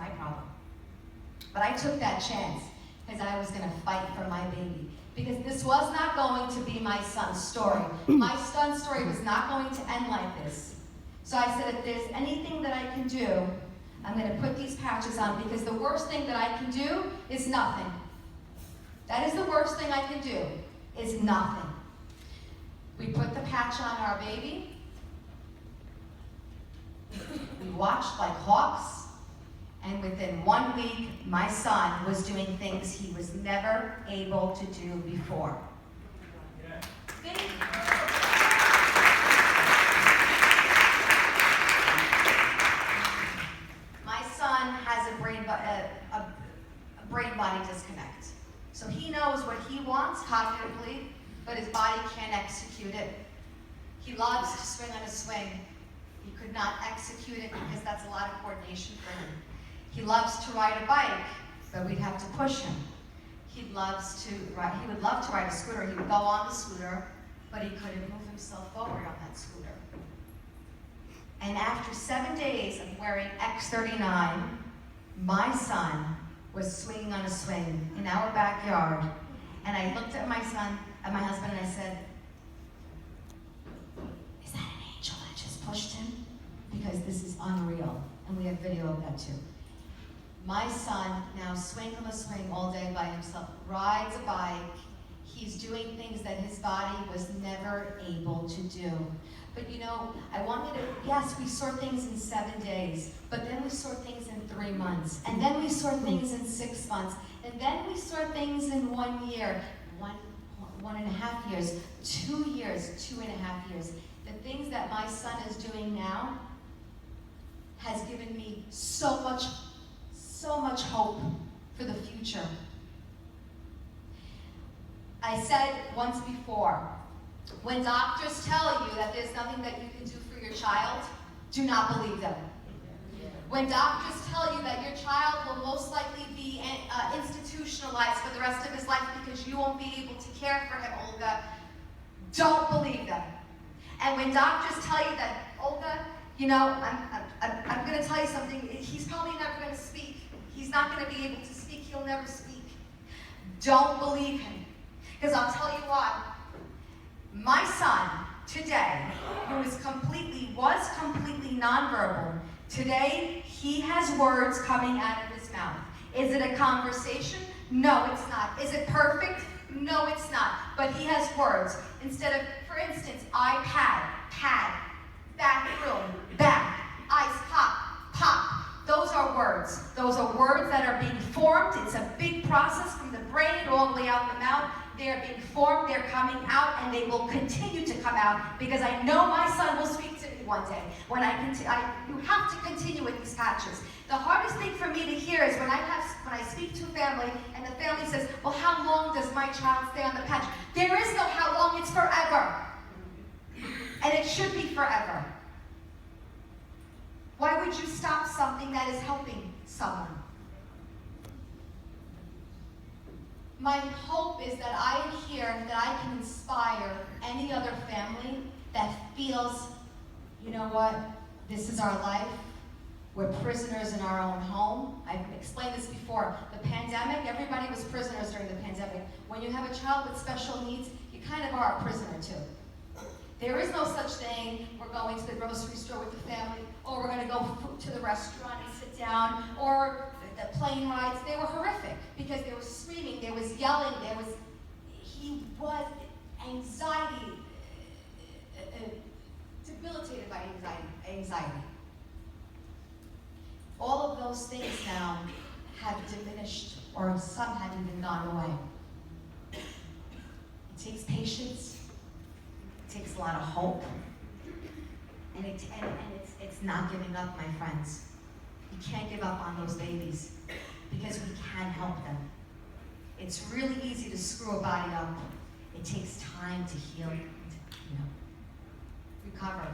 my problem. But I took that chance because I was going to fight for my baby. Because this was not going to be my son's story. My son's story was not going to end like this. So I said, if there's anything that I can do, I'm going to put these patches on, because the worst thing that I can do is nothing. That is the worst thing I can do, is nothing. We put the patch on our baby. We watched like hawks. And within 1 week, my son was doing things he was never able to do before. Yeah. My son has a brain-body disconnect. So he knows what he wants cognitively, but his body can't execute it. He loves to swing on a swing. He could not execute it because that's a lot of coordination for him. He loves to ride a bike, but we'd have to push him. He would love to ride a scooter. He would go on the scooter, but he couldn't move himself forward on that scooter. And after 7 days of wearing X39, my son was swinging on a swing in our backyard. And I looked at my son, at my husband, and I said, "Is that an angel that just pushed him? Because this is unreal." And we have video of that too. My son now swings on a swing all day by himself, rides a bike. He's doing things that his body was never able to do. But you know, I want you to, yes, we saw things in 7 days, but then we saw things in 3 months, and then we saw things in 6 months, and then we saw things in 1 year, 1.5 years, 2 years, 2.5 years. The things that my son is doing now has given me so much hope for the future. I said once before, when doctors tell you that there's nothing that you can do for your child, do not believe them. When doctors tell you that your child will most likely be institutionalized for the rest of his life because you won't be able to care for him, Olga, don't believe them. And when doctors tell you that, Olga, you know, I'm going to tell you something, he's probably never going to speak. He's not going to be able to speak. He'll never speak. Don't believe him. Because I'll tell you what, my son today, who was completely nonverbal, today he has words coming out of his mouth. Is it a conversation? No, it's not. Is it perfect? No, it's not. But he has words. Instead of, for instance, iPad, pad, bathroom, bath, ice, pop. Those are words. Those are words that are being formed. It's a big process from the brain all the way out the mouth. They're being formed, they're coming out, and they will continue to come out, because I know my son will speak to me one day. You have to continue with these patches. The hardest thing for me to hear is when I speak to a family, and the family says, "Well, how long does my child stay on the patch?" There is no how long, it's forever. And it should be forever. Why would you stop something that is helping someone? My hope is that I am here, that I can inspire any other family that feels, you know what, this is our life. We're prisoners in our own home. I've explained this before. The pandemic, everybody was prisoners during the pandemic. When you have a child with special needs, you kind of are a prisoner too. There is no such thing, we're going to the grocery store with the family, or we're going to go to the restaurant and sit down, or the plane rides. They were horrific because there was screaming, there was yelling, he was anxiety, debilitated by anxiety. All of those things now have diminished, or some have even gone away. It takes patience. It takes a lot of hope, and it's not giving up, my friends. You can't give up on those babies, because we can help them. It's really easy to screw a body up. It takes time to heal, recover.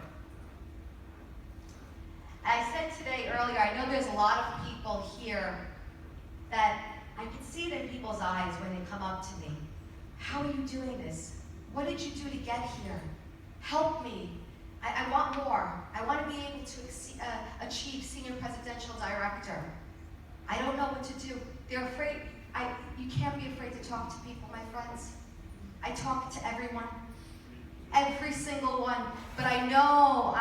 I said today earlier, I know there's a lot of people here that I can see it in people's eyes when they come up to me. How are you doing this? What did you do to get here? Help me. I want more. I want to be able to achieve Senior Presidential Director. to do. They're afraid. You can't be afraid to talk to people, my friends. I talk to everyone. Every single one. But I know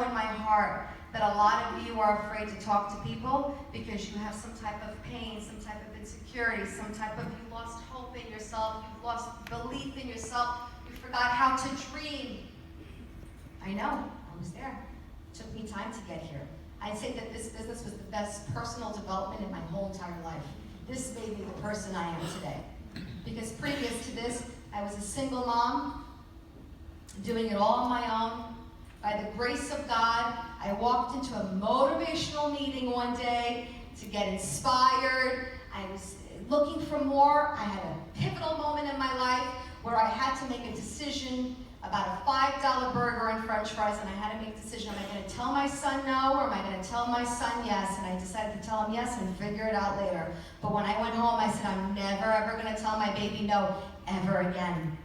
in my heart that a lot of you are afraid to talk to people because you have some type of pain, some type of insecurity, some type of, you lost hope in yourself, you've lost belief in yourself, you forgot how to dream. I know, I was there. It took me time to get here. I'd say that this business was the best personal development in my whole entire life. This made me the person I am today. Because previous to this, I was a single mom, doing it all on my own. By the grace of God, I walked into a motivational meeting one day to get inspired. I was looking for more. I had a pivotal moment in my life where I had to make a decision about a $5 burger and french fries, and I had to make a decision. Am I going to tell my son no, or am I going to tell my son yes? And I decided to tell him yes and figure it out later. But when I went home, I said, I'm never, ever going to tell my baby no ever again.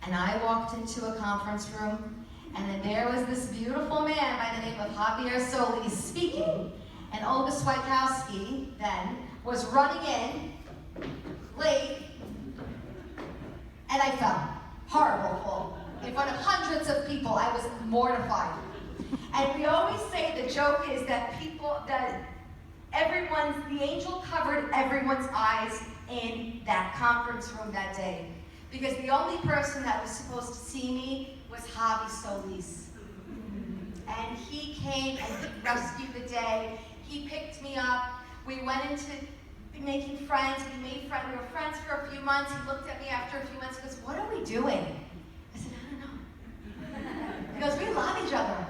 And I walked into a conference room, and then there was this beautiful man by the name of Javier Solis speaking. And Olga Swikowski then was running in, late, and I fell. Horrible fall. In front of hundreds of people, I was mortified. And we always say the joke is that the angel covered everyone's eyes in that conference room that day. Because the only person that was supposed to see me was Javi Solis. And he came and he rescued the day. He picked me up. We went into making friends. We were friends for a few months. He looked at me after a few months and goes, what are we doing? I said, I don't know. He goes, we love each other.